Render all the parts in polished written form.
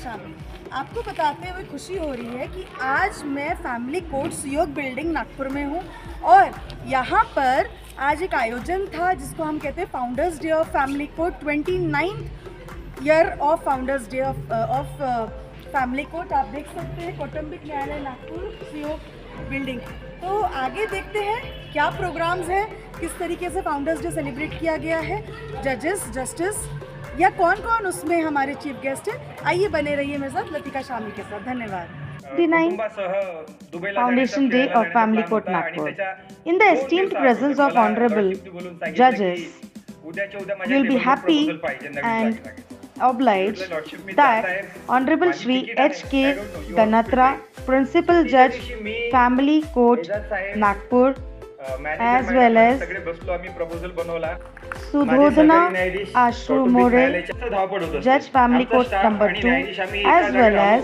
शामी, आपको बताते हुए खुशी हो रही है कि आज मैं फैमिली कोर्ट सुयोग बिल्डिंग नागपुर में हूँ और यहाँ पर आज एक आयोजन था जिसको हम कहते हैं founders day of family court, 29th year of founders day of family court. आप देख सकते हैं कौटुंबिक न्यायालय नागपुर सुयोग बिल्डिंग। तो आगे देखते हैं क्या प्रोग्राम्स हैं, किस तरीके से फाउंडर्स डे सेलिब्रेट किया गया है, जजेस, जस्टिस या कौन कौन उसमें हमारे चीफ गेस्ट हैं। आइए बने रहिए मेरे साथ लतिका शामी के साथ। धन्यवाद। 59th Foundation Day of Family Court Nagpur. In the esteemed presence of honorable judges, you will be happy and obliged that Honorable Shri H.K. Ganatra, Principal Judge, Family Court Nagpur, as well as Sudhodhana Ashru More, Judge Family Court number 2, as well as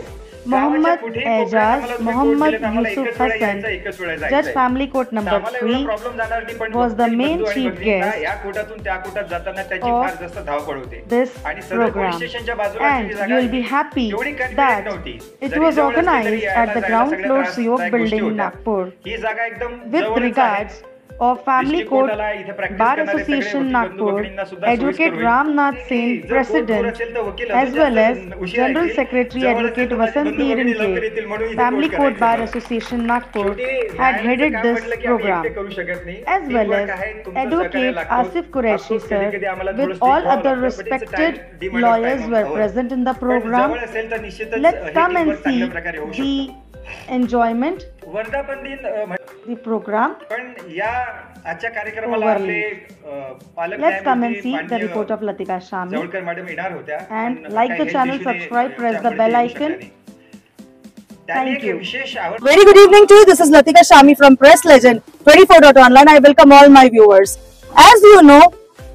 Mohammad Aijaz Mohammad Yusuf Hassan, Judge Family Court number 3, was the main chief guest of this program, and you will be happy that it was organized at the ground floor Suयोग building Nagpur with regards of Family Court Bar Association Nagpur, Advocate Ramnath Sen, President, as well as General Secretary Advocate Vasanti Rinke, Family Court Bar Association Nagpur, had headed this program, as well as Advocate Asif Qureshi sir, with all other respected lawyers were present in the program. Let's come and see the enjoyment, the program. Let's come and see the report of Latika Shami. And like the channel, subscribe, press the bell icon. Thank you. Very good evening to you. This is Latika Shami from Press Legend 24.online. I welcome all my viewers. As you know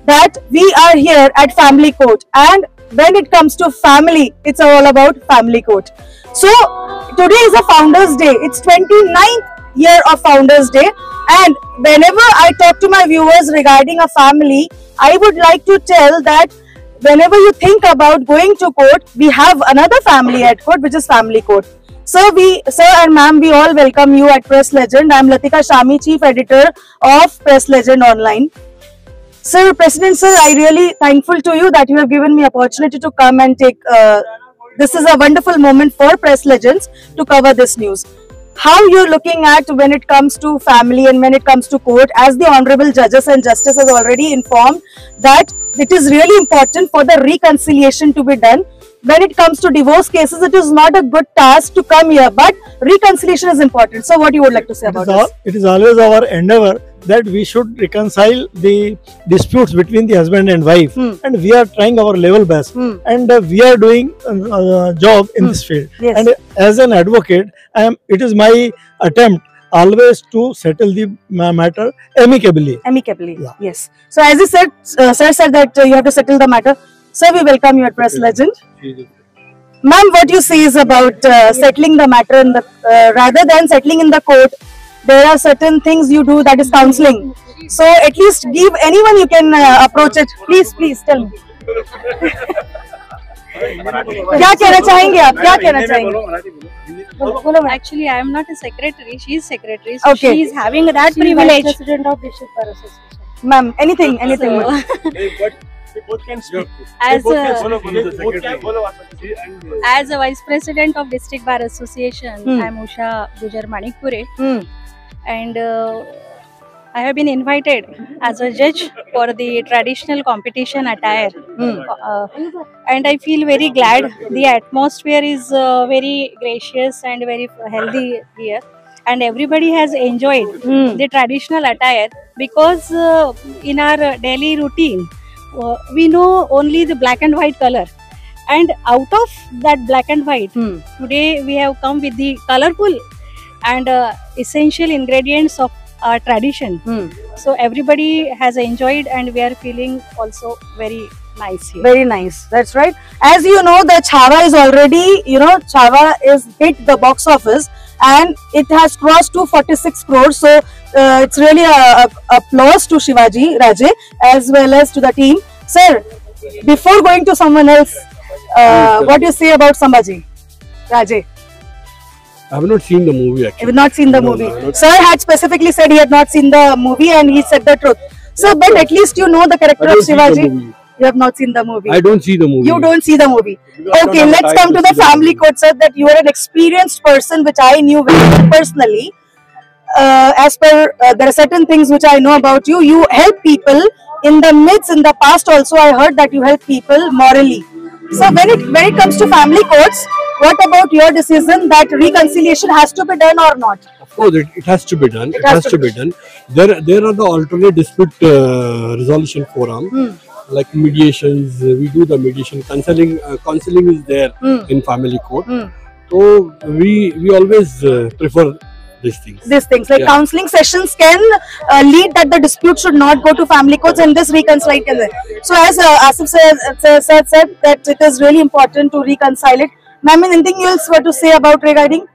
that we are here at Family Court, and when it comes to family, it's all about Family Court. So today is a Founders Day. It's 29th year of Founders Day, and whenever I talk to my viewers regarding a family, I would like to tell that whenever you think about going to court, we have another family at court, which is Family Court. Sir and ma'am, we all welcome you at Press Legend. I am Latika Shami, Chief Editor of Press Legend Online. Sir, President sir, I really thankful to you that you have given me opportunity to come and take. This is a wonderful moment for Press Legends to cover this news. How you're looking at when it comes to family and when it comes to court, as the honorable judges and justice has already informed that it is really important for the reconciliation to be done. When it comes to divorce cases, it is not a good task to come here, but reconciliation is important. So what you would like to say about this? It is always our endeavor that we should reconcile the disputes between the husband and wife, and we are trying our level best, and we are doing a job in this field. Yes. And as an advocate, it is my attempt always to settle the matter amicably. Amicably, yeah. Yes. So as you said, sir said that you have to settle the matter. Sir, we welcome you at Press Legend. Ma'am, what you say is about settling the matter in the rather than settling in the court. There are certain things you do, that is counseling. So at least give anyone you can approach it. Please tell me. क्या कहना चाहेंगे आप? क्या कहना चाहेंगे? Actually, I am not a secretary. She is secretary. So she is having that privilege. President of District Bar Association. Ma'am, anything. As a vice president of District Bar Association, I am Usha Gujar Manikpure, and I have been invited as a judge for the traditional competition attire, and I feel very glad. The atmosphere is very gracious and very healthy here, and everybody has enjoyed the traditional attire, because in our daily routine we know only the black and white color, and out of that black and white, today we have come with the colorful and essential ingredients of our tradition. So everybody has enjoyed, and we are feeling also very nice here. Very nice. That's right. As you know, the Chhava is already, Chhava is hit the box office, and it has crossed 246 crores. So it's really a applause to Shivaji Raje as well as to the team. Sir, before going to someone else, What do you say about Sambhaji? Rajay? I have not seen the movie actually. You have not seen the movie. No, Sir had specifically said he had not seen the movie and he said the truth. So, but at least you know the character of Shivaji. You have not seen the movie. I don't see the movie. You don't see the movie. Okay, let's come to the family code, sir. That you are an experienced person, which I knew very well personally. As per there are certain things which I know about you. You help people in the myths. In the past, also I heard that you help people morally. So when it comes to family codes, what about your decision that reconciliation has to be done or not? Of course, it has to be done. It has to be done. There are the alternate dispute resolution forum. Like mediations, we do the mediation. Counseling is there in family court. So we always prefer these things. Like counseling sessions can lead that the dispute should not go to family courts and this reconcile. So as Asif said that it is really important to reconcile it. Ma'am, anything else to say about regarding?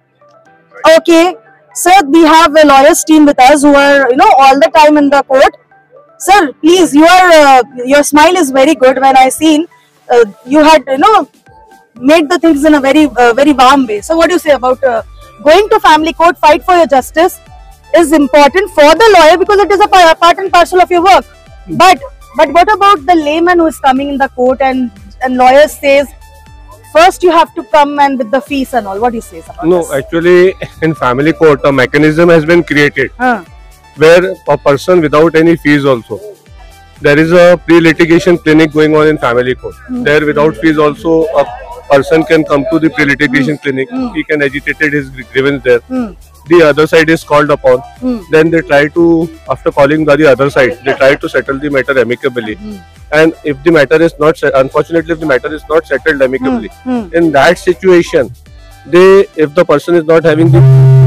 Okay, sir, we have a lawyers team with us who are all the time in the court. Sir, please, your smile is very good. When I seen you had made the things in a very very warm way. So what do you say about going to family court, fight for your justice is important for the lawyer because it is a part and parcel of your work. But what about the layman who is coming in the court and lawyer says first you have to come and with the fees and all. What do you say about this? No, actually in family court a mechanism has been created where a person without any fees also. There is a pre-litigation clinic going on in family court. There without fees also a person can come to the pre-litigation clinic. He can agitate his grievance there. The other side is called upon. Then they try to, after calling the other side, they try to settle the matter amicably. And if the matter is not, unfortunately, if the matter is not settled amicably, in that situation, if the person is not having the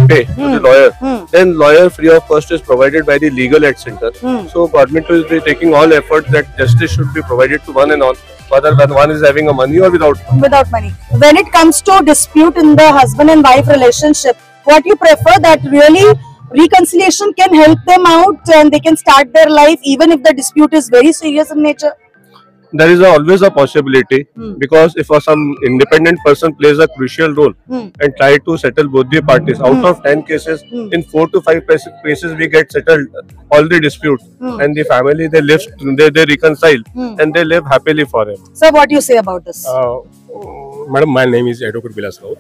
pay to the lawyer, then lawyer free of cost is provided by the legal aid center. So government is taking all efforts that justice should be provided to one and all, whether one is having a money or without money. When it comes to dispute in the husband and wife relationship, what you prefer that really reconciliation can help them out and they can start their life even if the dispute is very serious in nature? There is always a possibility because if some independent person plays a crucial role and try to settle both the parties, out of 10 cases, in 4 to 5 cases we get settled all the disputes and the family they reconcile and they live happily forever. So what do you say about this? Madam, my name is Advocate Vilas Raut.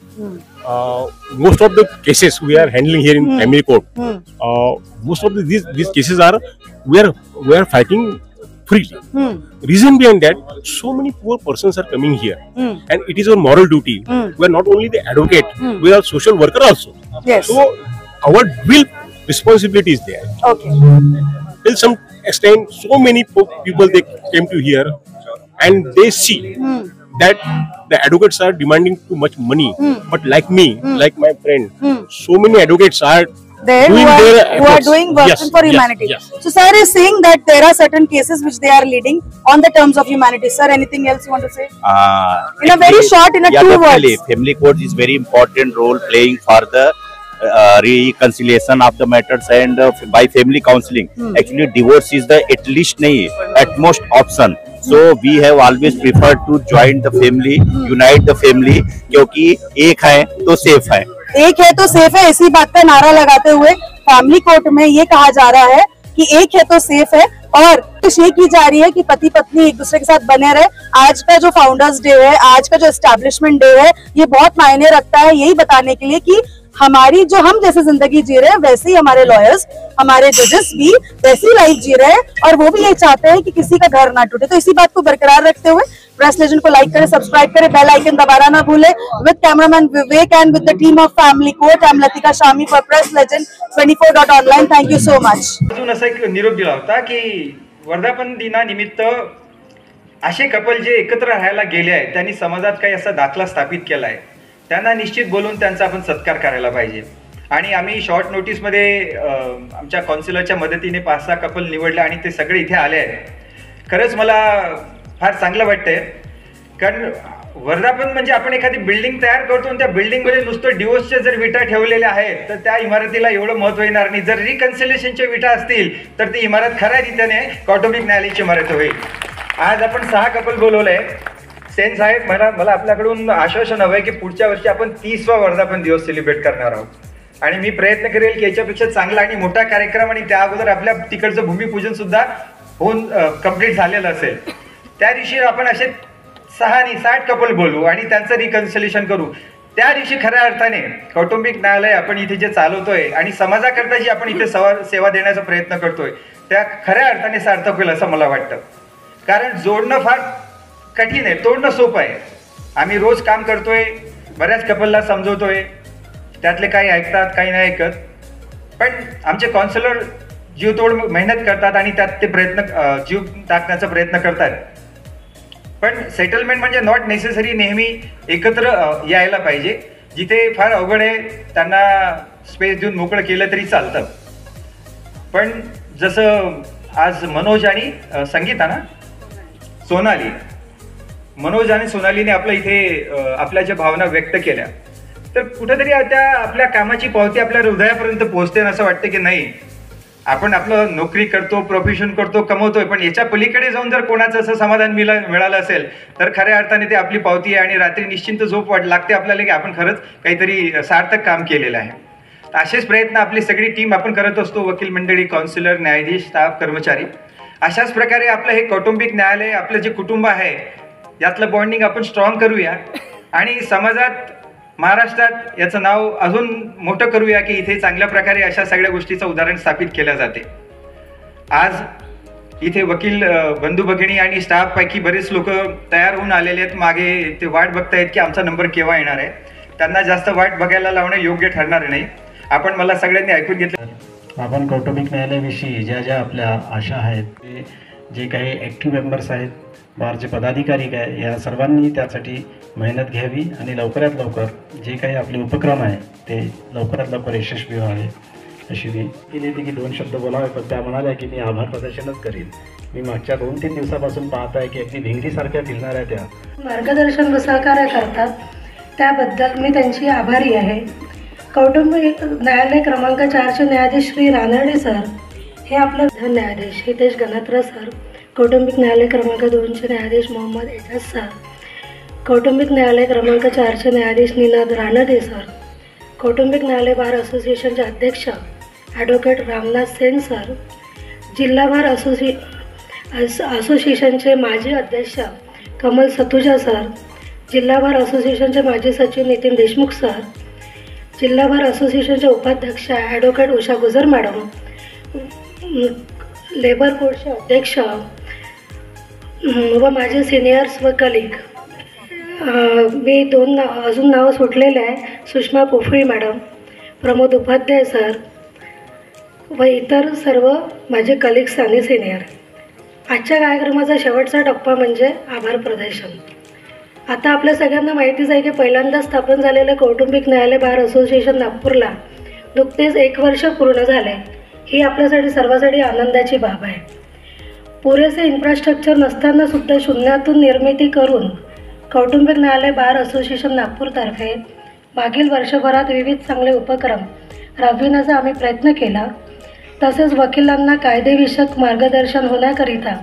Most of the cases we are handling here in family court, most of these cases are we are fighting freely. Reason behind that, so many poor persons are coming here, and it is our moral duty. We are not only the advocate, we are social worker also. Yes. So our real responsibility is there. Okay. Till some extent, so many people they came to here, and they see that the advocates are demanding too much money. But like me, like my friend, so many advocates are there who are doing work for humanity. Yes. So sir is saying that there are certain cases which they are leading on the terms of humanity. Sir, anything else you want to say? In a very short, in a 2 words. Family court is very important role playing for the reconciliation of the matters and by family counseling. Actually divorce is the at least at most option. So we have always preferred to join the family, unite the family, क्योंकि एक है तो safe है. एक है तो safe है, इसी बात का नारा लगाते हुए फैमिली कोर्ट में ये कहा जा रहा है कि एक है तो सेफ है और कोशिश ये की जा रही है कि पति पत्नी एक दूसरे के साथ बने रहे. आज का जो फाउंडर्स डे है, आज का जो एस्टैब्लिशमेंट डे है, ये बहुत मायने रखता है यही बताने के लिए कि हमारी जो हम जैसे जिंदगी जी रहे हैं वैसे ही हमारे लॉयर्स, हमारे जजेस भी वैसी लाइफ जी रहे हैं और वो भी ये चाहते हैं कि किसी का घर ना टूटे. तो इसी बात को बरकरार रखते हुए प्रेस लेजेंड को लाइक करें, सब्सक्राइब करें, बेल आइकन दबाना ना भूले. विद कैमरामैन विवेक एंड विद the team of family court, I am Latika Shami for press legend 24.online. Thank you so much. अजून असा एक निरोप दिला होता की वर्धापन दिनानिमित्त असे कपल जे एकत्र राहायला गेले आहेत त्यांनी समाजात काही असा दाखला स्थापित केला आहे, त्यांना निश्चित बोलून त्यांचा आपण सत्कार करायला पाहिजे. आणि आम्ही शॉर्ट नोटीसमध्ये आमच्या काउन्सिलरच्या मदतीने 5-6 कपल निवडले आणि ते सगळे इथे आले आहेत. खरंच मला फार चांगलं वाटतंय कारण वर्धापन म्हणजे आपण एखादी बिल्डिंग तयार करतो आणि त्या बिल्डिंगमध्ये नुसतं डिवोर्सच्या जर विटा ठेवलेल्या आहेत तर त्या इमारतीला एवढं महत्त्व येणार नाही. जर रिकन्सिलिएशनच्या विटा असतील तर ती इमारत खऱ्या रीतीने कौटुंबिक न्यायालयाची इमारत होईल. आज आपण 6 कपल बोलवलंय. सेन साहेब, मला आपल्याकडून आश्वासन हवं आहे की पुढच्या वर्षी आपण 30वा वर्धापन दिवस सेलिब्रेट करणार आहोत. आणि मी प्रयत्न करेल की याच्यापेक्षा चांगला आणि मोठा कार्यक्रम, आणि त्या अगोदर आपल्या तिकडचं भूमिपूजन सुद्धा होऊन कम्प्लीट झालेलं असेल. त्या दिवशी आपण असे 60 कपल बोलू आणि त्यांचं रिकन्सिलेशन करू. त्या दिवशी खऱ्या अर्थाने कौटुंबिक न्यायालय आपण इथे जे चालवतोय आणि समाजाकरता जी आपण इथे सेवा देण्याचा प्रयत्न करतोय त्या खऱ्या अर्थाने सार्थक होईल असं मला वाटतं. कारण जोडणं फार कठीण आहे, तोडणं सोपं आहे. आम्ही रोज काम करतोय, बऱ्याच कपलला समजवतोय, त्यातले काही ऐकतात काही नाही ऐकत, पण आमचे काउन्सिलर जीवतोड मेहनत करतात आणि त्यात ते जीव टाकण्याचा प्रयत्न करतात. पण सेटलमेंट म्हणजे नॉट नेसेसरी नेहमी एकत्र यायला पाहिजे. जिथे फार अवघड आहे त्यांना स्पेस देऊन मोकळं केलं तरी चालतं. पण जसं आज मनोज आणि संगीता ना मनोज आणि सोनालीने आपल्या इथे आपल्या ज्या भावना व्यक्त केल्या, तर कुठेतरी त्या आपल्या कामाची पावती आपल्या हृदयापर्यंत पोहोचते. असं वाटतं की नाही, आपण आपलं नोकरी करतो, प्रोफेशन करतो, कमवतोय, पण याच्या पलीकडे जाऊन जर कोणाचं असं समाधान मिळालं असेल तर खऱ्या अर्थाने ते आपली पावती आहे आणि रात्री निश्चिंत झोप लागते आपल्याला की आपण खरंच काहीतरी सार्थक काम केलेलं आहे. असेच प्रयत्न आपली सगळी टीम आपण करत असतो, वकील मंडळी, काउन्सिलर, न्यायाधीश, स्टाफ, कर्मचारी. अशाच प्रकारे आपलं हे कौटुंबिक न्यायालय, आपलं जे कुटुंब आहे यातलं बॉन्डिंग आपण स्ट्रॉंग करूया आणि समाजात, महाराष्ट्रात याचं नाव अजून मोठं करूया की इथे चांगल्या प्रकारे अशा सगळ्या गोष्टीचं उदाहरण स्थापित केलं जाते. आज इथे वकील बंधू भगिनी आणि स्टाफ पैकी बरेच लोक तयार होऊन आलेले आहेत. मागे ते वाट बघतायत की आमचा नंबर केव्हा येणार आहे. त्यांना जास्त वाट बघायला लावणं योग्य ठरणार नाही. आपण मला सगळ्यांनी ऐकून घेतलं. आपण कौटुंबिक न्यायालयाविषयी ज्या आपल्या आशा आहेत, ते जे काही ॲक्टिव्ह मेंबर्स आहेत, बारचे पदाधिकारी काय, या सर्वांनी त्यासाठी मेहनत घ्यावी आणि लवकरात लवकर जे काही आपले उपक्रम आहे ते लवकरात लवकर यशस्वी व्हावे अशी मी केली होती की 2 शब्द बोलावे. पण त्या म्हणाल्या की मी आभार प्रदर्शनच करीन. मी मागच्या 2-3 दिवसापासून पाहत आहे की अगदी भिंगरीसारख्या फिरणाऱ्या त्या मार्गदर्शन व सहकार्य करतात, त्याबद्दल मी त्यांची आभारी आहे. कौटुंबिक न्यायालय क्रमांक 4चे न्यायाधीश श्री रानडे सर हे आपले न्यायाधीश हितेश गणात्र सर, कौटुंबिक न्यायालय क्रमांक 2चे न्यायाधीश मोहम्मद एजाज सर, कौटुंबिक न्यायालय क्रमांक 4चे न्यायाधीश निनाद रानडे सर, कौटुंबिक न्यायालय बार असोसिएशनचे अध्यक्ष ॲडव्होकेट रामनाथ सेन सर, जिल्हा बार असोसिएशनचे माजी अध्यक्ष कमल सतुजा सर, जिल्हा बार असोसिएशनचे माजी सचिव नितीन देशमुख सर, जिल्हा बार असोसिएशनचे उपाध्यक्ष ॲडव्होकेट उषा गुजर मॅडम, लेबर कोर्टचे अध्यक्ष व माझे सिनियर्स व कलिग. मी अजून नावं सुटलेले आहे, सुषमा पोफळी मॅडम, प्रमोद उपाध्याय सर व इतर सर्व माझे कलिग्स आणि सिनियर. आजच्या कार्यक्रमाचा शेवटचा टप्पा म्हणजे आभार प्रदर्शन. आता आपल्या सगळ्यांना माहितीच आहे की पहिल्यांदा स्थापन झालेलं कौटुंबिक न्यायालय बार असोसिएशन नागपूरला नुकतेच 1 वर्ष पूर्ण झाले. ही आपल्यासाठी सर्वांसाठी आनंदाची बाब आहे. पुरेसे इन्फ्रास्ट्रक्चर नसताना सुद्धा शून्यातून निर्मिती करून कौटुंबिक न्यायालय बार असोसिएशन नागपूरतर्फे मागील वर्षभरात विविध चांगले उपक्रम राबविण्याचा आम्ही प्रयत्न केला. तसेच वकिलांना कायदेविषयक मार्गदर्शन होण्याकरिता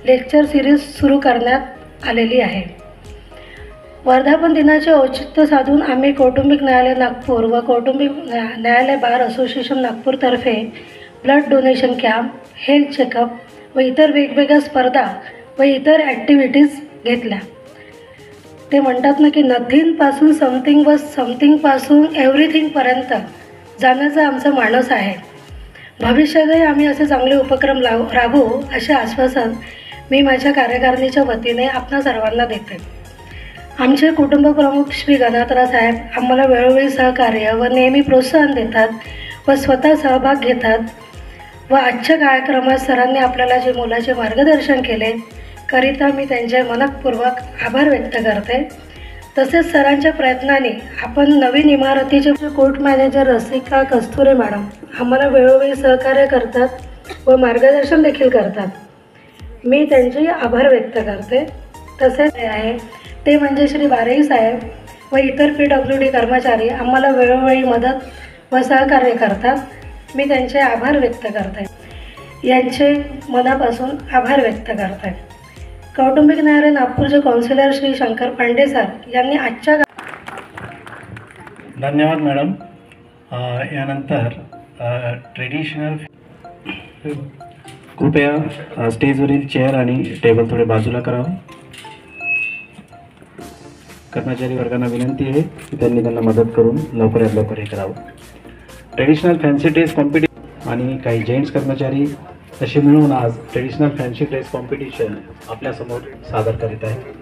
लेक्चर सिरीज सुरू करण्यात आलेली आहे. वर्धापन दिनाचे औचित्य साधून आम्ही कौटुंबिक न्यायालय नागपूर व कौटुंबिक न्यायालय बार असोसिएशन नागपूरतर्फे blood donation camp, health checkup व इतर वेगवेगळ्या स्पर्धा व इतर ॲक्टिव्हिटीज घेतल्या. ते म्हणतात ना की नथिंगपासून समथिंग व समथिंगपासून एव्हरीथिंगपर्यंत जाण्याचा आमचा मानस आहे. भविष्यातही आम्ही असे चांगले उपक्रम राबवू असे आश्वासन मी माझ्या कार्यकारिणीच्या वतीने आपणा सर्वांना देते. आमचे कुटुंब प्रमुख श्री गणात्रा साहेब आम्हाला वेळोवेळी सहकार्य व नेहमी प्रोत्साहन देतात व स्वतः सहभाग घेतात. व आजच्या कार्यक्रमात सरांनी आपल्याला जे मोलाचे मार्गदर्शन केले करिता मी त्यांचे मनपूर्वक आभार व्यक्त करते. तसेच सरांच्या प्रयत्नाने आपण नवीन इमारतीचे court manager Rasika Kasture madam आम्हाला वेळोवेळी सहकार्य करतात व मार्गदर्शन देखील करतात. मी त्यांचे आभार व्यक्त करते. तसेच आहे ते म्हणजे श्री बारई साहेब व इतर PWD कर्मचारी आम्हाला वेळोवेळी मदत व सहकार्य करतात. मी त्यांचे आभार व्यक्त करते. यांचे मनापासून आभार व्यक्त करते. कौटुंबिक न्यायालय नागपूरचे काउन्सिलर श्री शंकर पांडे सर यांनी आजच्या धन्यवाद मॅडम. यानंतर ट्रेडिशनल कृपया स्टेजवरील चेअर आणि टेबल थोडे बाजूला करावं. कर्मचारी वर्गांना विनंती आहे की त्यांना मदत करून लवकरात लवकर हे करावं. ट्रेडिशनल फॅन्सी ड्रेस कॉम्पिटिशन आणि काही जेंट्स कर्मचारी असे मिळून आज ट्रेडिशनल फॅन्सी ड्रेस कॉम्पिटिशन आपल्यासमोर सादर करीत आहे.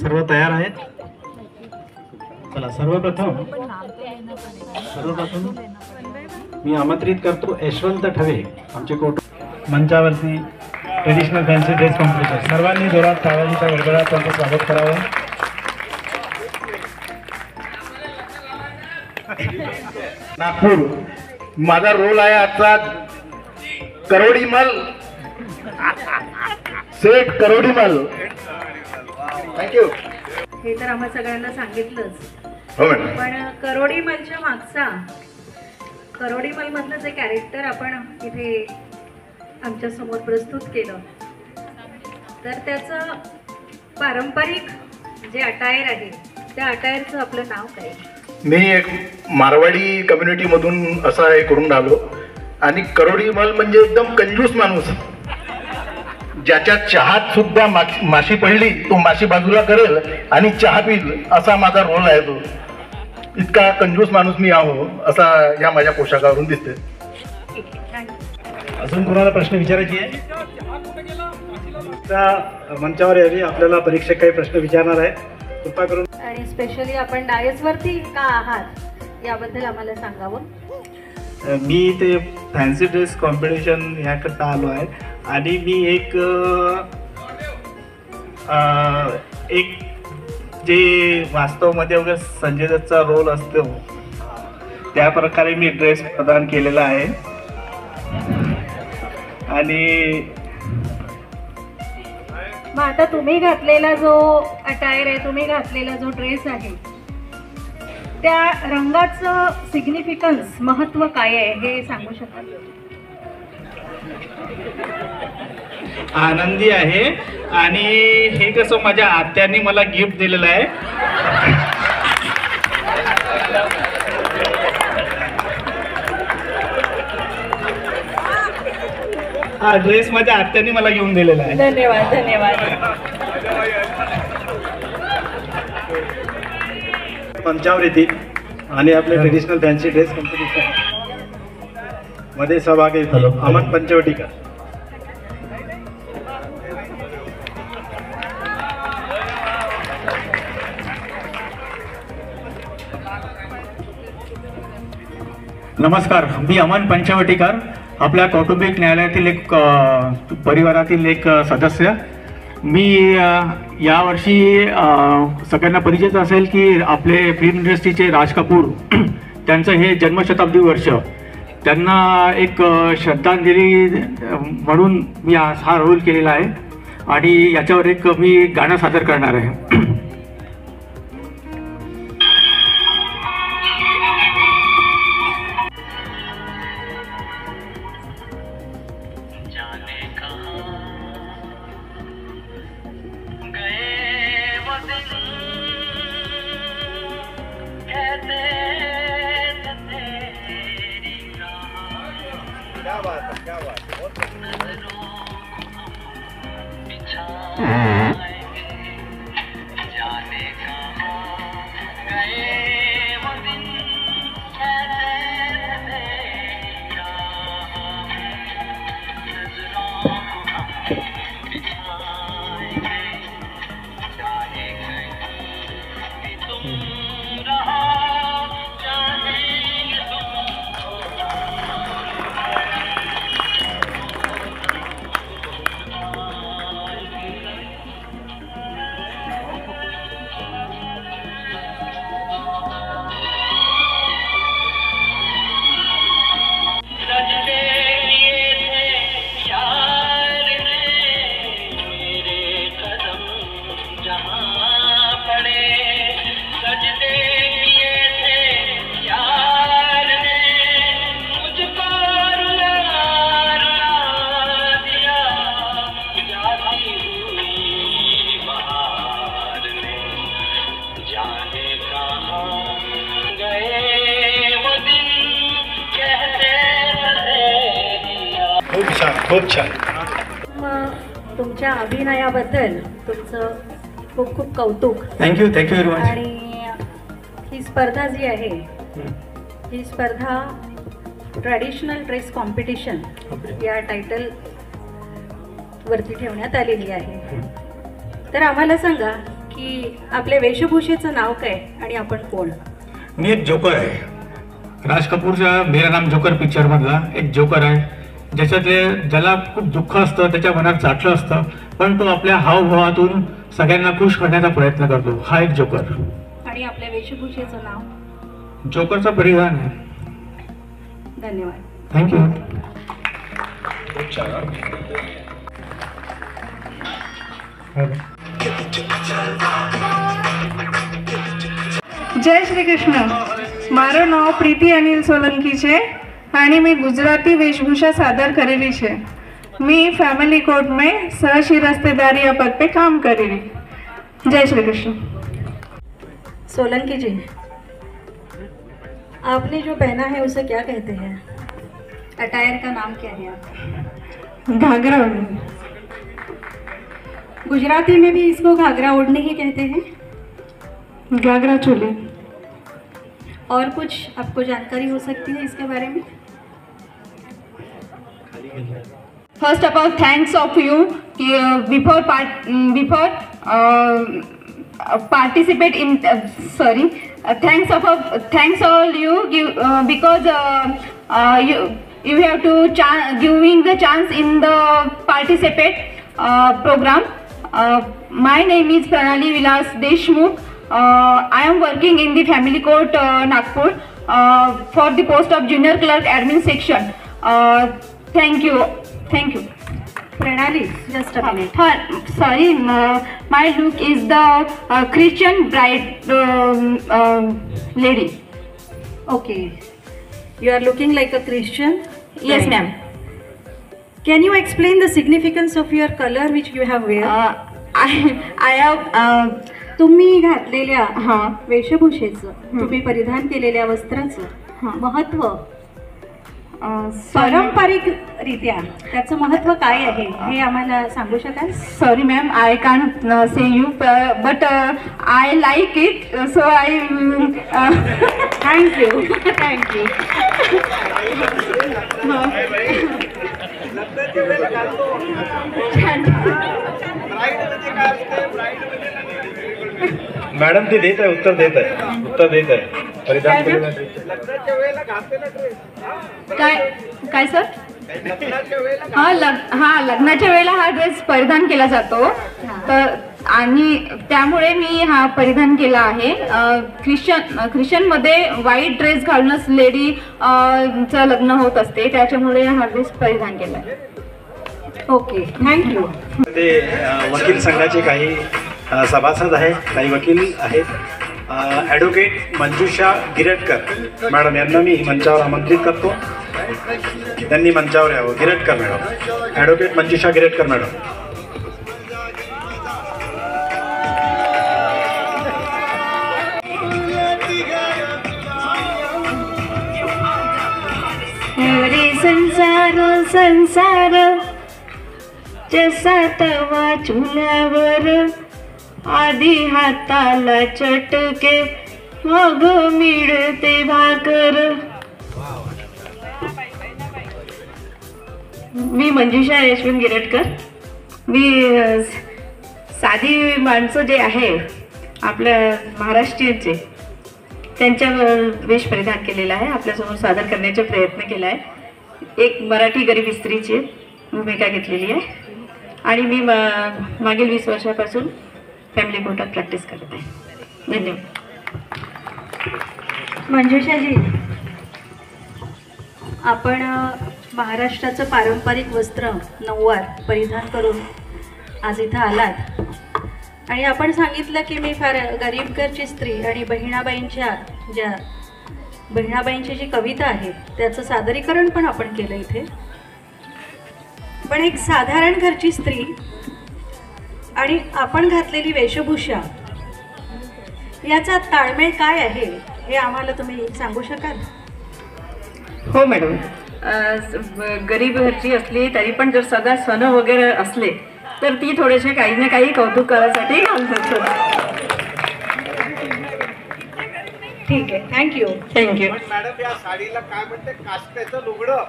सर्व तयार आहेत? चला, सर्वप्रथम मी आमंत्रित करतो यशवंत ठवे आमचे मंचावरती ट्रेडिशनल फॅन्सी ड्रेस कॉम्पिटिशन. सर्वांनी जोरात टाळ्यांच्या गडगडात त्यांचं स्वागत करावं. नागपूर माझा रोल आहे आजचा करोडीमल सेठ करोडीमल. थँक्यू. हे तर आम्हा सगळ्यांना सांगितलंच, हो पण करोडीमलच्या मागचा करोडीमल मधलं जे कॅरेक्टर आपण इथे आमच्या समोर प्रस्तुत केलं, तर त्याचं पारंपरिक जे अटायर आहे त्या अटायरचं आपलं नाव काय? मी एक मारवाडी कम्युनिटी मधून असा हे करून राहिलो आणि करोडीमल म्हणजे एकदम कंजूस माणूस, ज्याच्या चहात सुद्धा माशी पडली तो माशी बाजूला करेल आणि चहा पिल, असा माझा रोल आहे. तो इतका कंजूस माणूस मी आहो असा या माझ्या पोशाखावरून दिसते. अजून कोणाला प्रश्न विचारायची आहे? त्या मंचावर यावी, आपल्याला परीक्षक काही प्रश्न विचारणार आहे. कृपा करून. आणि स्पेशली आपण डायसवरती का आहात याबद्दल आम्हाला सांगावं. मी ते फॅन्सी ड्रेस कॉम्पिटिशन याकरता आलो आहे आणि मी एक जे वास्तवमध्ये वगैरे संजय दत्तचा रोल असतो त्या प्रकारे मी ड्रेस प्रदान केलेला आहे. आणि मग आता तुम्ही घातलेला जो अटायर आहे, तुम्ही घातलेला जो ड्रेस आहे, त्या रंगाचं सिग्निफिकन्स, महत्त्व काय आहे हे सांगू शकाल? आनंदी आहे आणि हे कसं माझ्या आत्याने मला गिफ्ट दिलेलं आहे. हा ड्रेस माझ्या आत्याने मला घेऊन दिलेला आहे. धन्यवाद. धन्यवाद. मंचावर येतील आणि आपले ट्रेडिशनल फॅन्सी ड्रेस कॉम्पिटिशन मध्ये सहभागी घेतील. अमन पंचवटीकर. नमस्कार, मी अमन पंचवटीकर, आपल्या कौटुंबिक न्यायालयातील एक परिवारातील एक सदस्य. मी यावर्षी सगळ्यांना परिचित असेल की आपले फिल्म इंडस्ट्रीचे राज कपूर त्यांचं हे जन्मशताब्दी वर्ष, त्यांना एक श्रद्धांजली म्हणून मी हा रोल केलेला आहे आणि याच्यावर एक मी गाणं सादर करणार आहे. खूप छान. तुमच्या अभिनयाबद्दल तुमचं खूप खूप कौतुक. Thank you very much. आणि ही स्पर्धा जी आहे ही स्पर्धा ट्रॅडिशनल ड्रेस कॉम्पिटिशन या टायटल वरती ठेवण्यात आलेली आहे. तर आम्हाला सांगा की आपल्या वेशभूषेचं नाव काय आणि आपण कोण? मी एक जोकर आहे. राज कपूरच्या मेरा नाम जोकर पिक्चर मधला एक जोकर आहे, ज्याच्यातले ज्याला खूप दुःख असतं, त्याच्या मनात साठलं असतं, पण तो आपल्या हावभावातून सगळ्यांना खुश करण्याचा प्रयत्न करतो. हा एक जोकर. आणि आपल्या वेशभूषेचं नाव? जोकरचा परिधान आहे. धन्यवाद. थँक्यू. जय श्री कृष्ण. મારું નામ પ્રીતિ અનિલ સોલંકી છે અને મેં ગુજરાતી વેશભૂષા સાદર કરેલી છે. मैं फैमिली कोर्ट में सहशिरस्तेदारी या पद पे काम कर रही. जय श्री कृष्ण. सोलंकी जी, आपने जो पहना है उसे क्या कहते हैं? अटायर का नाम क्या है आपका? घाघरा ओढ़नी. गुजराती में भी इसको घाघरा ओढ़नी ही कहते हैं. घाघरा चोली. और कुछ आपको जानकारी हो सकती है इसके बारे में? First of all, thanks of you before participate in thanks all you because you have to giving the chance in the participate program. My name is Pranali Vilas Deshmukh. I am working in the family court Nagpur for the post of junior clerk admin section. Thank you. Pranali, just a minute. Sorry, my look is the Christian bride lady. Okay, you are looking like a Christian? Yes, ma'am. Can you explain the significance of your color which you have wear? I have तुम्ही घातलेल्या वेशभूषेचं, तुम्ही परिधान केलेल्या वस्त्राचं महत्त्व पारंपरिक रित्या त्याचं महत्त्व काय आहे हे आम्हाला सांगू शकाल? Sorry ma'am, I Connaught say you but I like it, so I thank you. Madam ते देत आहे, उत्तर देत आहे. परिधान केलेला काय सर? लग्नाच्या वेळेला हा ड्रेस परिधान केला जातो, तर आणि त्यामुळे मी हा परिधान केला आहे. ख्रिश्चन मध्ये व्हाईट ड्रेस घालूनच लेडी चं लग्न होत असते, त्याच्यामुळे हा ड्रेस परिधान केला. Okay, thank you. ते वकील संघाचे काही सभासद आहेत, काही वकील आहेत. ॲडव्होकेट मंजुषा गिरटकर मॅडम यांना मी मंचावर आमंत्रित करतो. त्यांनी मंचावर यावं. गिरटकर मॅडम, ॲडव्होकेट मंजुषा गिरटकर मॅडम. Every संसार संसार जसा तवा चुल्यावर, आधी हाताला चटके मग मिळते भाकर. मी मंजुषा यशवंत गिरटकर. मी साधी माणसं जे आहे आपल्या महाराष्ट्रीयनचे त्यांच्या वेश परिधान केलेला आहे, आपल्यासमोर सादर करण्याचा प्रयत्न केला आहे. एक मराठी गरीब स्त्रीची भूमिका घेतलेली आहे आणि मी मागील 20 वर्षापासून फॅमिली कोर्टात प्रॅक्टिस करत आहे. धन्यवाद. मंजुषाजी, आपण महाराष्ट्राचं पारंपरिक वस्त्र नऊवार परिधान करून आज इथं आलात आणि आपण सांगितलं की मी फार गरीब घरची स्त्री आणि बहिणाबाईंची जी कविता आहे त्याचं सादरीकरण पण आपण केलं इथे. पण एक साधारण घरची स्त्री आणि आपण घातलेली वेशभूषा याचा ताळमेळ काय आहे हे आम्हाला तुम्ही सांगू शकाल? हो मॅडम, गरीब घरची असली तरी पण जर सगळा सण वगैरे असले तर ती थोडेसे काही ना काही कौतुक करायसाठी घालतात. ठीक आहे, थँक्यू. थँक्यू. मॅडम या साडीला काय म्हणते? काष्टाचं लुगडं.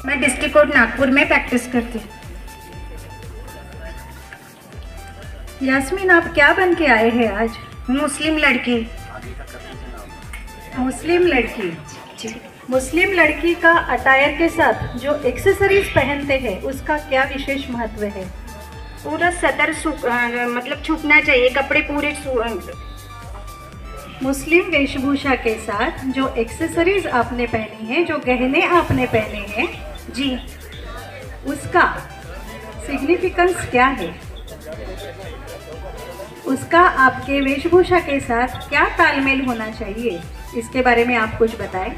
मैं डिस्ट्रिक्ट कोर्ट नागपुर में प्रैक्टिस करती हूँ. यास्मीन, आप क्या बन के आए हैं आज? मुस्लिम लड़की. मुस्लिम लड़की जी. मुस्लिम लड़की का अटायर के साथ जो एक्सेसरीज पहनते हैं उसका क्या विशेष महत्व है? पूरा सदर मतलब छुपना चाहिए, कपड़े पूरे. मुस्लिम वेशभूषा के साथ जो एक्सेसरीज आपने पहनी है, जो गहने आपने पहने हैं जी, उसका सिग्निफिकेंस क्या है? उसका आपके वेशभूषा के साथ क्या तालमेल होना चाहिए, इसके बारे में आप कुछ बताएं.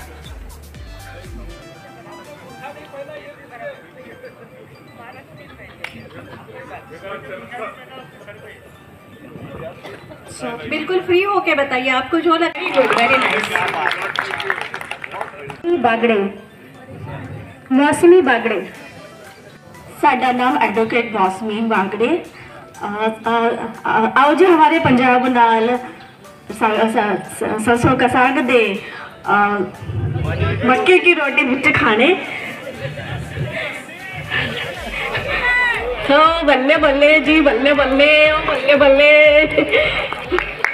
बिल्कुल फ्री होके बताइए, आपको जो लगे. Good, very nice. Bagde, Mausami Bagde. साडा नाम एडवोकेट मौसमी बागड़े. आओ जी हमारे पंजाब नाल सरसों का साग दे मक्के की रोटी बिच खाने. तो बल्ले बल्ले जी, बल्ले बल्ले, बल्ले बल्ले.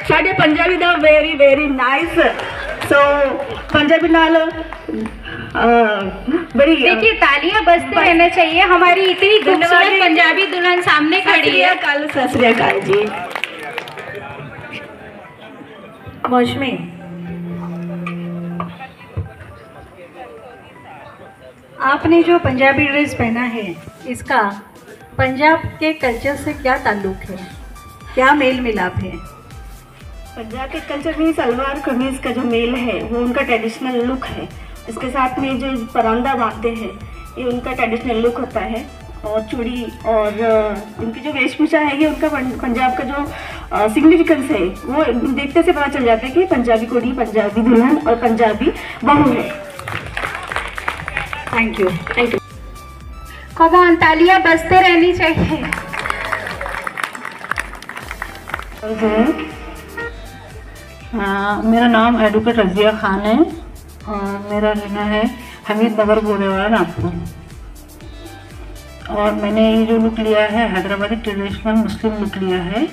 साढ़े पंजाबी दा very very nice. So Punjabi नाल बड़ी देखिए तालियां बजते रहना चाहिए. हमारी इतनी खूबसूरत पंजाबी दुल्हन सामने खड़ी है. सत श्री अकाल जी. मौसमी, आपने जो पंजाबी ड्रेस पहना है इसका पंजाब के कल्चर से क्या ताल्लुक है, क्या मेल मिलाप है? पंजाब के कल्चर में सलवार कमीज का जो मेल है वो उनका ट्रेडिशनल लुक है. इसके साथ में जो परांदा बांधते हैं ये उनका ट्रेडिशनल लुक होता है. और चूड़ी और उनकी जो वेशभूषा है ये उनका पंजाब का जो सिग्निफिकेंस है वो देखते से पता चल जाता है कि पंजाबी कुड़ी, पंजाबी दुल्हन और पंजाबी बहू है. Thank you. Thank you. कमान तालियां बजते रहनी चाहिए. मेरा नाम एडवोकेट रजिया खान है और मेरा रहना है हमीद नगर गोरेवाड़ा नागपुर. और मैंने ये जो लुक लिया है हैदराबादी ट्रेडिशनल मुस्लिम लुक लिया है.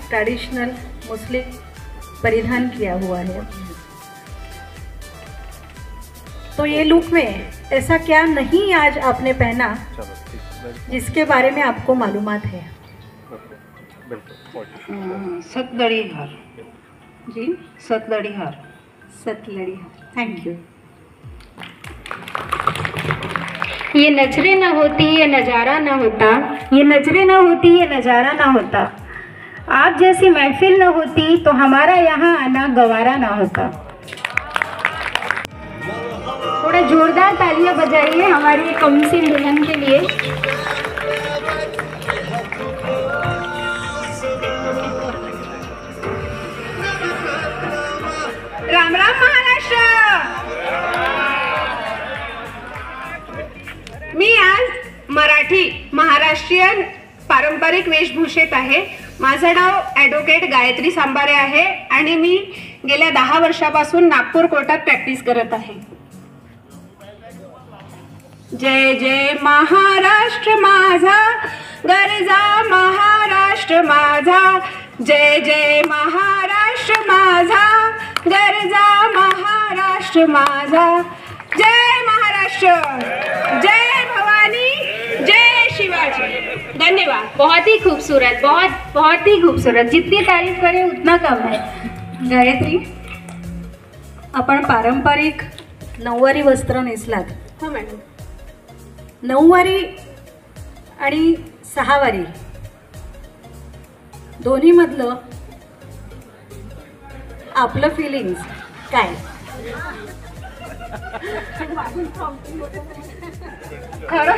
ट्रेडिशनल मुस्लिम परिधान किया हुआ है. तो ये लुक में ऐसा क्या नहीं आज आपने पहना जिसके बारे में आपको मालूमात है? सतलड़ी हार जी, सतलड़ी हार. सतलड़ी हार. Thank you. ये नजरें ना होती ये नज़ारा ना होता. ये नजरें ना होती ये नज़ारा ना होता. आप जैसी महफिल ना होती तो हमारा यहाँ आना गवारा ना होता. थोड़ा जोरदार तालियां बजाइए हमारी कमसिन दुल्हन के लिए. पारंपरिक वेशभूषेत आहे. माझं नाव ॲडव्होकेट गायत्री सांबारे आहे आणि मी गेल्या 10 वर्षापासून नागपूर कोर्टात प्रॅक्टिस करत आहे. जय जय महाराष्ट्र माझा, गरजा महाराष्ट्र माझा, जय जय महाराष्ट्र माझा, गरजा महाराष्ट्र माझा, जय महाराष्ट्र, जय भवानी, जय शिवाजी. धन्यवाद. बहुत ही खूबसूरत, बहुत ही खूबसूरत. जितनी तारीफ करें उतना कम है. गायत्री, आपण पारंपरिक नऊवारी वस्त्र नेसलात. हो मॅडम. नऊवारी आणि सहावारी दोन्ही मधलं आपलं फिलिंग्स काय? खरं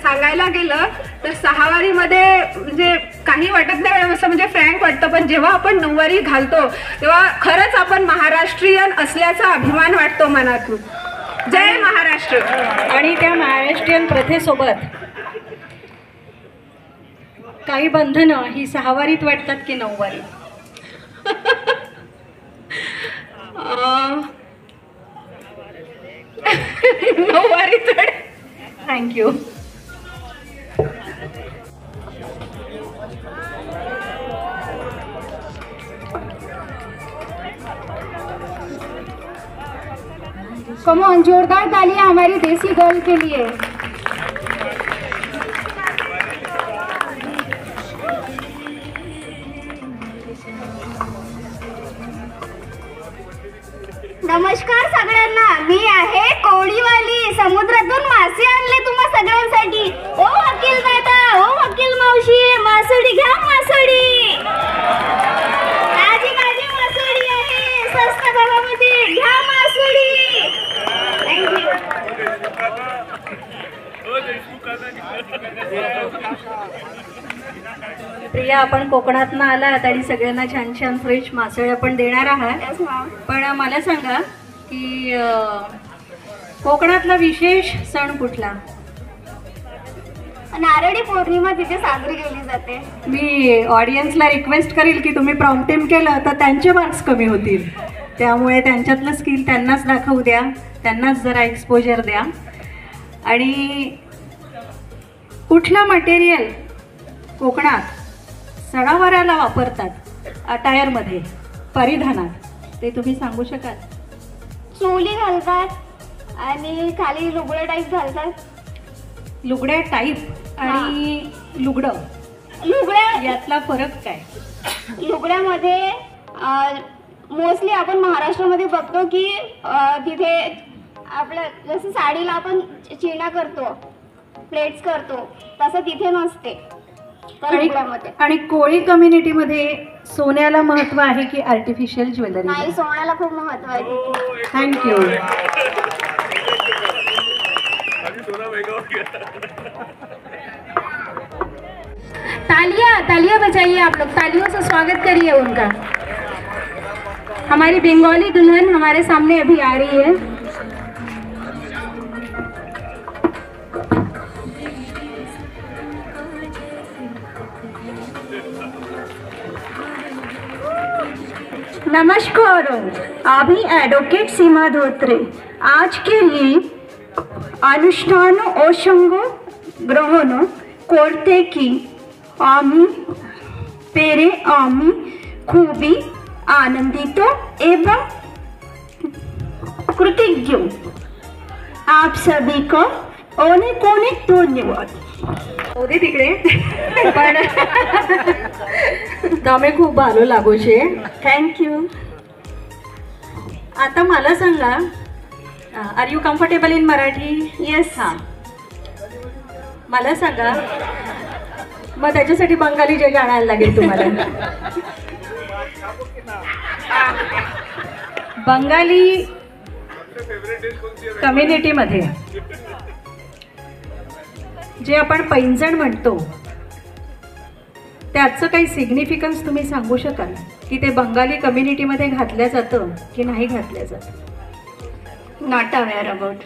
सांगायला गेलं तर सहावारीमध्ये म्हणजे काही वाटत नाही, असं म्हणजे फ्रँक वाटतं. पण जेव्हा आपण नऊवारी घालतो तेव्हा खरंच आपण महाराष्ट्रीयन असल्याचा अभिमान वाटतो मनातून. जय महाराष्ट्र. आणि त्या महाराष्ट्रीयन प्रथेसोबत काही बंधनं ही सहावारीत वाटतात की नऊवारी? नऊवारी. थँक्यू. कम ऑन, जोरदार तालियां हमारी देसी गर्ल के लिए. नमस्कार सगळ्यांना. मी आहे कोळीवाली. समुद्रातून मासे आणले तुम्हा सगळ्यांसाठी. ओ वकील दादा, ओ वकील मावशी, मासोडी घ्या मासोडी. ताजी ताजी मासोडी आहे, स्वस्त भावामध्ये घ्या मासोडी. प्रिया, आपण कोकणातनं आलात आणि सगळ्यांना छान छान फ्रेश मासोळ्या पण देणार आहात. पण मला सांगा की कोकणातला विशेष सण कुठला? नारळी पौर्णिमा तिथे साजरी केली जाते. मी ऑडियन्सला रिक्वेस्ट करेल की तुम्ही प्रॉम्प्टिंग केलं तर त्यांचे मार्क्स कमी होतील. त्यामुळे त्यांच्यातलं स्किल त्यांनाच दाखवू द्या, त्यांनाच जरा एक्सपोजर द्या. आणि कुठलं मटेरियल कोकणात सणावाराला वापरतात अटायरमध्ये, परिधानात, ते तुम्ही सांगू शकाल? चोली घालतात आणि खाली लुगडं टाईप घालतात. लुगड्या टाईप आणि लुगड्या यातला फरक काय? लुगड्यामध्ये मोस्टली आपण महाराष्ट्रामध्ये बघतो की तिथे आपलं जसं साडीला आपण चिणा करतो, प्लेट्स करतो, तसं तिथे नसते. आणि कोळी कम्युनिटीमध्ये सोन्याला महत्व आहे की आर्टिफिशियल ज्वेलरी? नाही, सोन्याला खूप महत्व आहे. थँक्यू. तालियां बजाइए आप लोग, तालियों से स्वागत करिए उनका. हमारी बंगाली दुल्हन हमारे सामने अभी आ रही है. नमस्कार, अभी एडवोकेट सीमा धोत्रे आज के लिए अनुष्ठान ओशंग ग्रहण करते की आमी पेरे आमी खूबी आनंदित एवं कृतज्ञ. आप सभी का अनेक अनेक धन्यवाद. होते तिकडे पण તમે खूप भालो लागो छे. थँक्यू. आता मला सांगा, are you comfortable in Marathi? Yes. हां, मला सांगा, मग त्याच्यासाठी बंगाली जे आणायला लागेल तुम्हाला. बंगाली कम्युनिटीमध्ये जे आपण पैंजण म्हणतो त्याचं काही सिग्निफिकन्स तुम्ही सांगू शकाल की ते बंगाली कम्युनिटीमध्ये घातलं जातं की नाही घातलं जातं? Not aware about.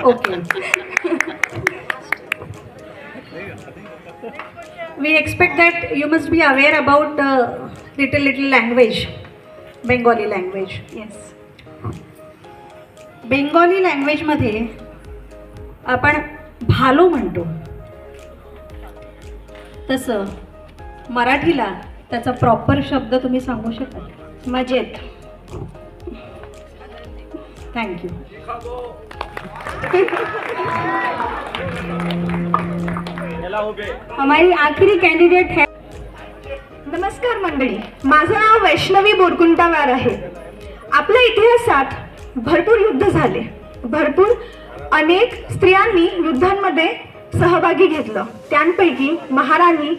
Okay. We expect that you must be aware about little language, Bengali language. Yes. Bengali language मध्ये आपण भालो म्हणतो, तसं मराठीला त्याचा प्रॉपर शब्द तुम्ही सांगू शकाल? मजेत. थँक्यू. हमारी आखरी कैंडिडेट है. नमस्कार मंडळी, माझं नाव वैष्णवी बोरकुंटावार आहे. आपल्या इतिहासात भरपूर युद्ध झाले, भरपूर अनेक स्त्रियांनी युद्धांमध्ये सहभागी घेतलं. त्यांपैकी महाराणी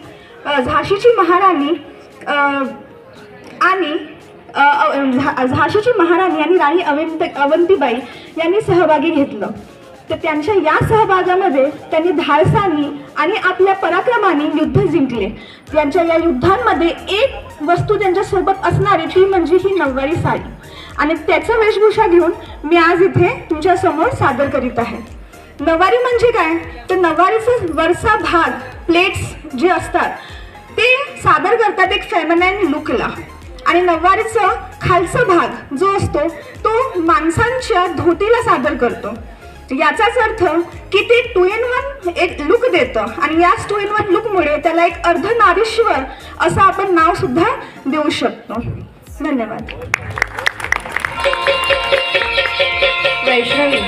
झाशीची महाराणी आणि झाशीची महाराणी आणि राणी अवंतीबाई यांनी सहभागी घेतलं. तर त्यांच्या या सहभागामध्ये त्यांनी धाडसानी आणि आपल्या पराक्रमाने युद्ध जिंकले. त्यांच्या या युद्धांमध्ये एक वस्तू त्यांच्यासोबत असणारी ती म्हणजे ही नऊवारी साडी, आणि त्याचा वेशभूषा घेऊन मी आज इथे तुमच्यासमोर सादर करीत आहे. नऊवारी म्हणजे काय, तर नऊवारीचा वरचा भाग, प्लेट्स जे असतात ते सादर करतात एक फेमिनाईन लुकला, आणि नऊवारीचा खालचा भाग जो असतो तो माणसांच्या धोतीला सादर करतो. याचाच अर्थ की ते 2-in-1 एक लुक देतं, आणि याच 2-in-1 लुकमुळे त्याला एक अर्धनारीश्वर असं आपण नाव सुद्धा देऊ शकतो. धन्यवाद. वैष्णवी,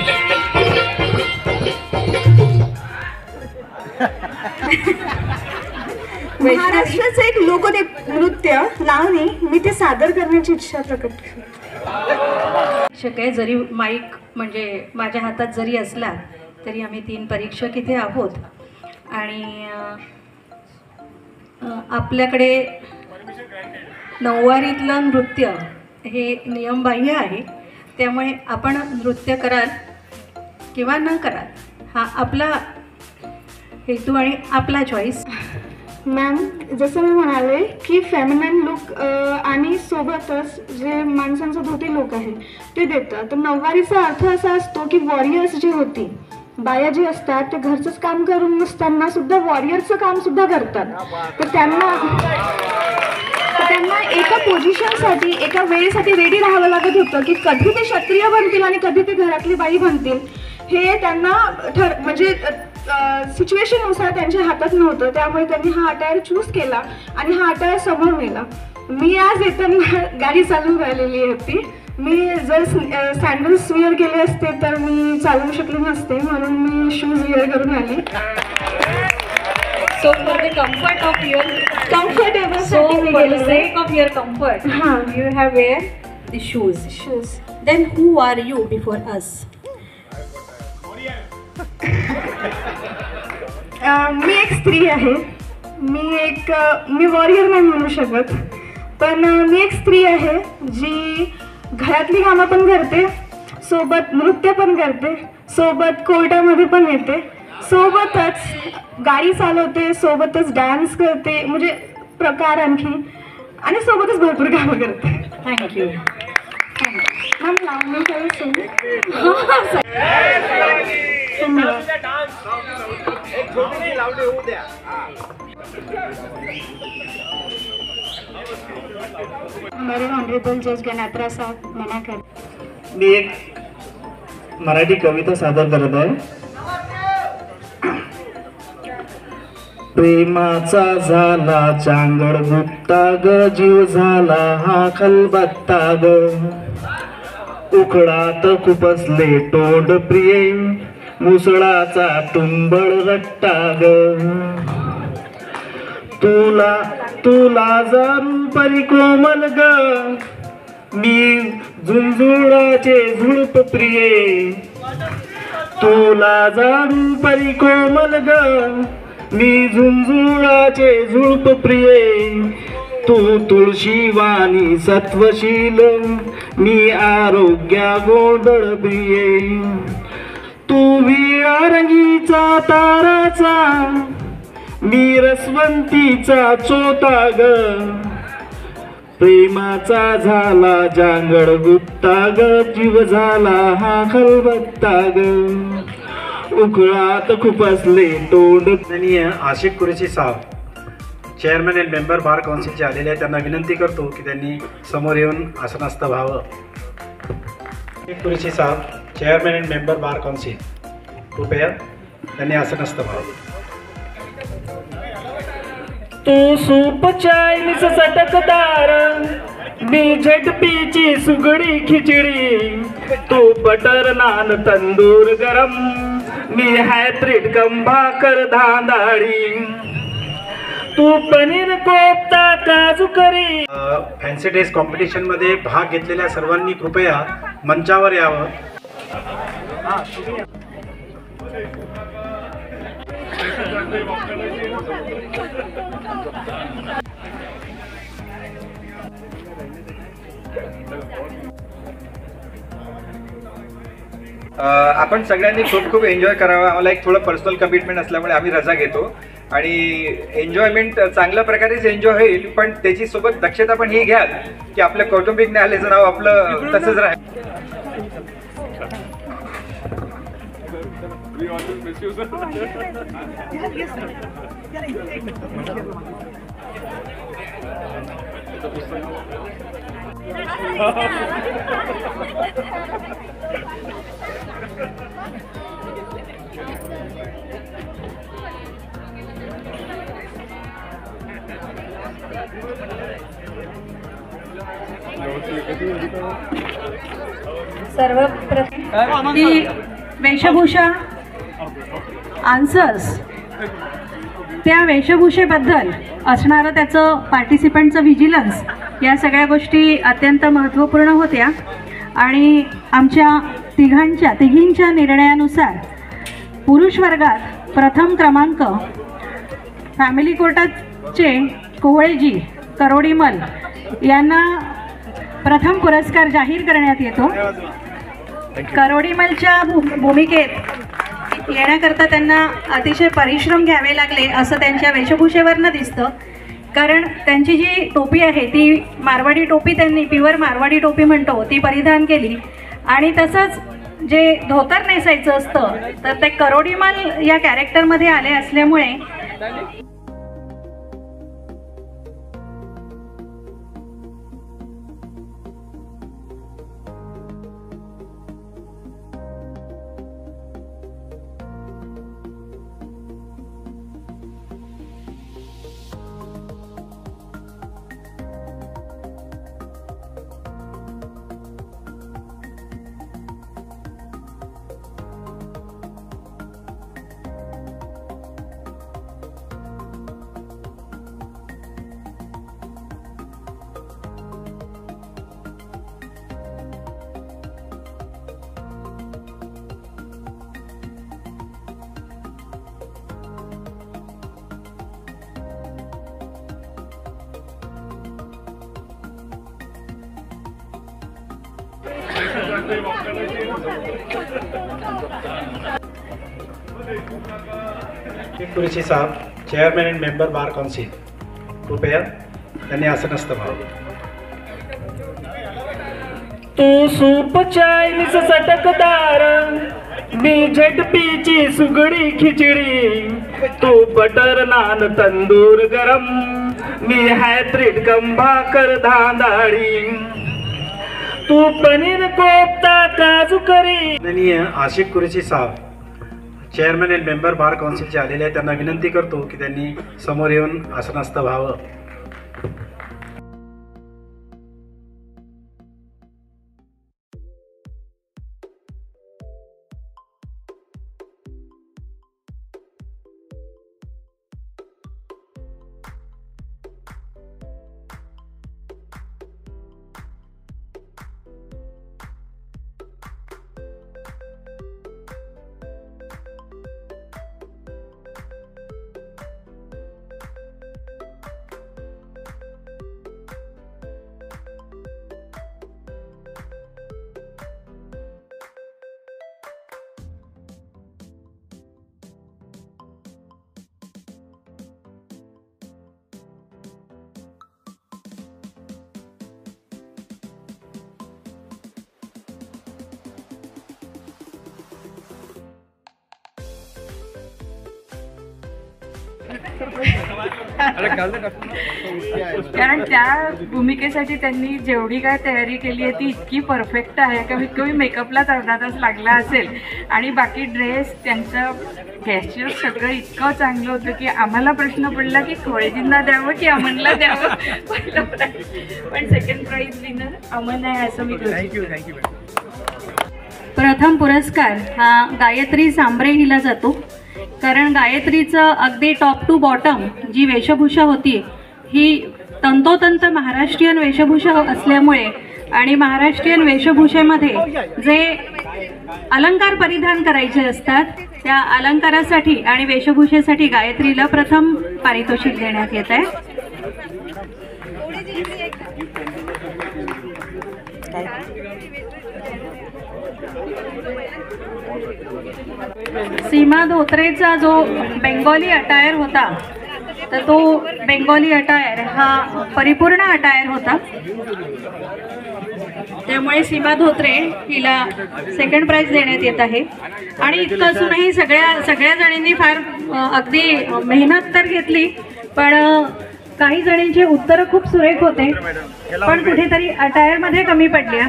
महाराष्ट्राचं एक लोकनृत्य लावणी मी ते सादर करण्याची इच्छा प्रकट करते. शिक्षक जरी माईक म्हणजे माझ्या हातात जरी असला तरी आम्ही 3 परीक्षक इथे आहोत, आणि आपल्याकडे नऊवारीतलं नृत्य हे नियमबाह्य आहे. त्यामुळे आपण नृत्य कराल किंवा न कराल हा आपला हेतू आणि आपला चॉईस. मॅम, जसं मी म्हणाले की फेमिनाईन लुक आणि सोबतच जे माणसांचं धोती लुक आहे ते देतं. तर नऊवारीचा अर्थ असा असतो की वॉरियर्स जी होती, बाया जी असतात ते घरचंच काम करून नसताना सुद्धा वॉरियरचं काम सुद्धा करतात. तर त्यांना एका पोझिशनसाठी, एका वेळेसाठी रेडी राहावं लागत होतं की कधी ते क्षत्रिय बनतील आणि कधी ते घरातली बाई बनतील हे त्यांना म्हणजे सिच्युएशननुसार त्यांच्या हातात नव्हतं. त्यामुळे त्यांनी हा अटायर चूज केला आणि हा अटायर समोर नेला. मी आज येताना गाडी चालवून राहिलेली होती. मी जर सँडल्स वेअर केले असते तर मी चालवू शकले नसते, म्हणून मी शूज वेअर करून आली. So for the comfort of your comfortable, so for the sake of your comfort, you have wear the shoes. Then who are you before us? मी एक स्त्री आहे. मी वॉरियर नाही म्हणू शकत, पण मी एक स्त्री आहे जी घरातली कामं पण करते, सोबत नृत्य पण करते, सोबत कोर्टामध्ये पण येते, सोबतच गाडी चालवते, सोबतच डान्स करते, म्हणजे प्रकार आणखी, आणि सोबतच भरपूर कामं करते. थँक्यू. मॅम, लावणी काही हमारे ऑनरेबल जज गणात्रा साहब मना कर. मी एक मराठी कविता सादर करत आहे. प्रेमाचा झाला चांगड गुप्ता ग, जीव झाला हा खलबत्ता ग, उखडात खुपसले तोंड प्रिये, मुसळाचा तुंबळ रट्टा ग, तुला जारू परी कोमल ग, मी झुंझुळाचे झुळप प्रिये, तुला जारू परी कोमल ग, मी झुंझुळाचे झुळप प्रिये, तू तुळशीवाणी सत्वशील, मी आरोग्या गोंधळ प्रिये, तू विळा रंगीचा ताराचा, मी रसवंतीचा चोता ग, प्रेमाचा झाला जांगड गुप्ता ग, जीव झाला हा खलबत्ता ग, उकळात खुपसले तोंड. आशिक कुरेशी साहेब चेअरमॅन अँड मेंबर बार काउन्सिलचे आलेले आहेत, त्यांना विनंती करतो की त्यांनी समोर येऊन आसनस्थ व्हावं. आशिक कुरेशी साहेब chairman and member bar council, कृपया त्यांनी आसनस्थ व्हावं. तू सूप चायनीज चटकदार, मी झटपीची सुगडी खिचडी, तू बटर नान तंदूर गरम, मी हायब्रिड भाकर धांदाळी, तू पनीर कोफ्ता काजू करी. फॅन्सी ड्रेस कॉम्पिटिशन मध्ये भाग घेतलेल्या सर्वांनी कृपया मंचावर यावं. आपण सगळ्यांनी खूप खूप एन्जॉय करावं. आम्हाला एक थोडं पर्सनल कमिटमेंट असल्यामुळे आम्ही रजा घेतो आणि एन्जॉयमेंट चांगल्या प्रकारेच एन्जॉय होईल, पण त्याची सोबत दक्षता पण ही घ्याल की आपलं कौटुंबिक न्यायालयाचं नाव आपलं तसंच राहील. सर्वप्रथम ती वेशभूषा आन्सर्स, त्या वेशभूषेबद्दल असणारं त्याचं पार्टिसिपंटचं व्हिजिलन्स, या सगळ्या गोष्टी अत्यंत महत्त्वपूर्ण होत्या. आणि आमच्या तिघींच्या निर्णयानुसार पुरुष वर्गात प्रथम क्रमांक फॅमिली कोर्टाचे कोहळेजी करोडीमल यांना प्रथम पुरस्कार जाहीर करण्यात येतो. करोडीमलच्या भूमिकेत येण्याकरता त्यांना अतिशय परिश्रम घ्यावे लागले असं त्यांच्या वेशभूषेवरनं दिसतं, कारण त्यांची जी टोपी आहे ती मारवाडी टोपी, त्यांनी प्युअर मारवाडी टोपी म्हणतो ती परिधान केली. आणि तसंच जे धोतर नेसायचं असतं तर ते करोडीमल या कॅरेक्टरमध्ये आले असल्यामुळे कुरेशी साहेब chairman and member bar council, कृपया त्यांनी आसनस्थ व्हावं. तू सूप चायनीज चटकदार, मी झटपीची सुगडी खिचडी, तू बटर नान तंदूर गरम, मी हायब्रिड भाकर धांदाळी, तू पनीर कोफ्ता काजू करी. आशिक कुरेशी साहेब चेअरमॅन अँड मेंबर बार काउन्सिलचे आलेले आहेत, त्यांना विनंती करतो की त्यांनी समोर येऊन आसनस्थ व्हावं. कारण त्या भूमिकेसाठी त्यांनी जेवढी काय तयारी केली आहे ती इतकी परफेक्ट आहे, कमीत कमी मेकअपलाच अर्धा तास लागला असेल. आणि बाकी ड्रेस, त्यांचं गॅस्चर सगळं इतकं चांगलं होतं की आम्हाला प्रश्न पडला की खोळेजींना द्यावं की अमनला द्यावं. पहिलं प्राईज, पण सेकंड प्राईज विनर अमन आहे असं मी थँक्यू. प्रथम पुरस्कार हा गायत्री सांबरे हिला जातो, कारण गायत्रीचं अगदी टॉप टू बॉटम जी वेशभूषा होती ही तंतोतंत महाराष्ट्रीयन वेशभूषा असल्यामुळे आणि महाराष्ट्रीयन वेशभूषेमध्ये जे अलंकार परिधान करायचे असतात त्या अलंकारासाठी आणि वेशभूषेसाठी गायत्रीला प्रथम पारितोषिक देण्यात येत आहे. सीमा धोत्रेचा जो बेंगॉली अटायर होता तर तो बेंगॉली अटायर हा परिपूर्ण अटायर होता, त्यामुळे सीमा धोत्रे हिला सेकंड प्राइज देण्यात येत आहे. आणि इतकं असूनही सगळ्या जणींनी फार अगदी मेहनत तर घेतली, पण काही जणींची उत्तरं खूप सुरेख होते पण कुठेतरी अटायरमध्ये कमी पडल्या.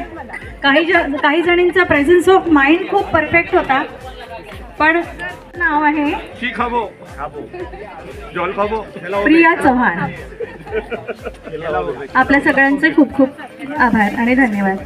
काही जणींचा प्रेझेन्स ऑफ माइंड खूप परफेक्ट होता. पण नाव आहे प्रिया चव्हाण. आपल्या सगळ्यांचे खूप खूप आभार आणि धन्यवाद.